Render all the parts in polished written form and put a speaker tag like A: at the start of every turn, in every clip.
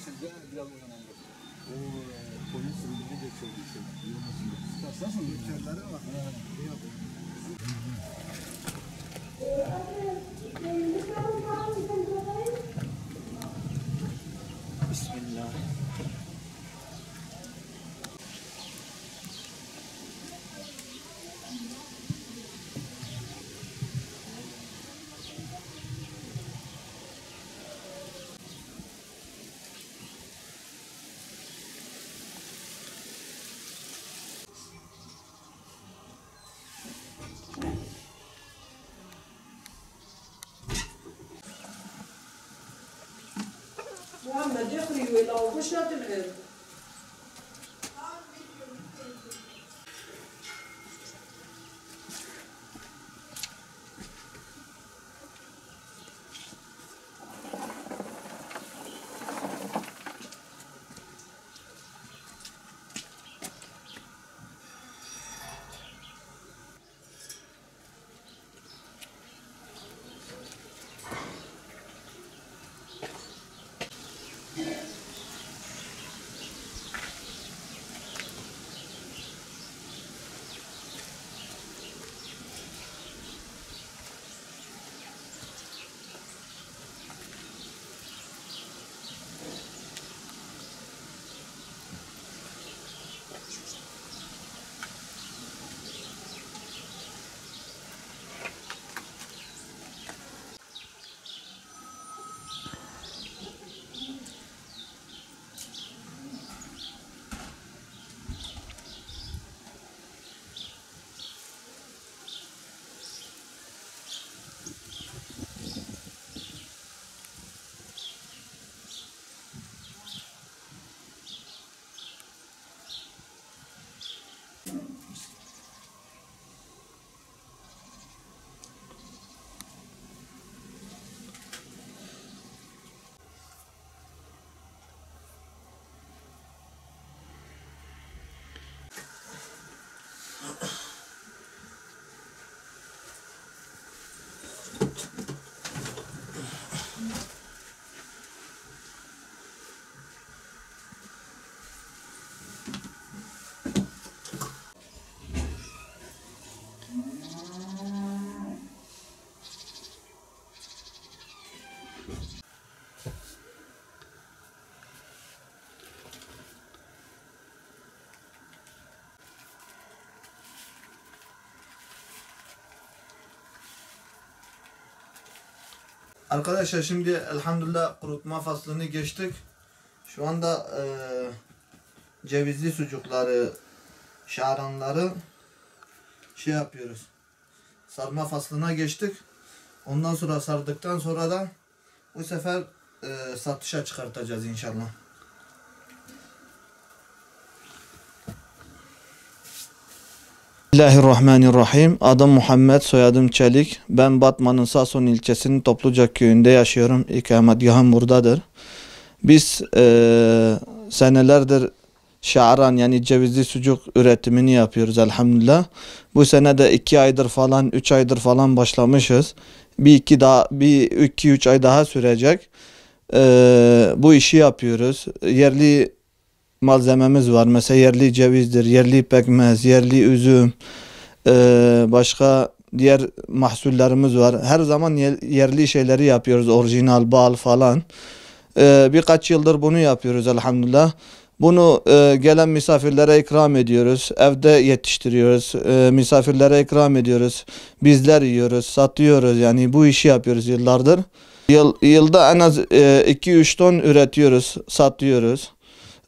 A: Sizde biraz oynandı. O polis sınırını geçirdi işte. Nasıl geçerleri var? Bismillah.
B: محمد يخرج ولا وش لا تبعد
C: Arkadaşlar şimdi elhamdülillah kurutma faslını geçtik. Şu anda cevizli sucukları, şaranları şey yapıyoruz. Sarma faslına geçtik. Ondan sonra sardıktan sonra da bu sefer satışa çıkartacağız inşallah. Bismillahirrahmanirrahim. Adım Muhammed, soyadım Çelik. Ben Batman'ın Sason ilçesinin Topluca köyünde yaşıyorum. İkametgahım buradadır. Biz senelerdir şaran yani cevizli sucuk üretimini yapıyoruz elhamdülillah. Bu sene de 2 aydır falan 3 aydır falan başlamışız. Bir iki üç ay daha sürecek. Bu işi yapıyoruz. Yerli malzememiz var. Mesela yerli cevizdir, yerli pekmez, yerli üzüm, başka diğer mahsullerimiz var. Her zaman yerli şeyleri yapıyoruz. Orijinal bal falan. Birkaç yıldır bunu yapıyoruz elhamdülillah. Bunu gelen misafirlere ikram ediyoruz. Evde yetiştiriyoruz. Misafirlere ikram ediyoruz. Bizler yiyoruz, satıyoruz. Yani bu işi yapıyoruz yıllardır. Yılda en az 2-3 ton üretiyoruz, satıyoruz.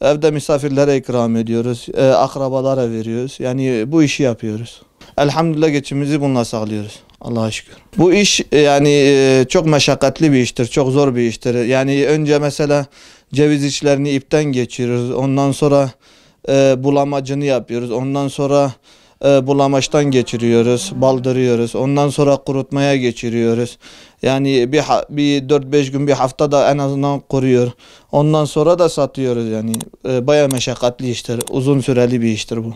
C: Evde misafirlere ikram ediyoruz. Akrabalara veriyoruz. Yani bu işi yapıyoruz. Elhamdülillah geçimimizi bununla sağlıyoruz. Allah'a şükür. Bu iş yani çok meşakkatli bir iştir. Çok zor bir iştir. Yani önce mesela ceviz içlerini ipten geçiriyoruz. Ondan sonra bulamacını yapıyoruz. Ondan sonra bulamaçtan geçiriyoruz. Baldırıyoruz. Ondan sonra kurutmaya geçiriyoruz. Yani bir 4-5 gün bir haftada en azından kuruyor. Ondan sonra da satıyoruz yani. Bayağı meşakkatli iştir. Uzun süreli bir iştir bu.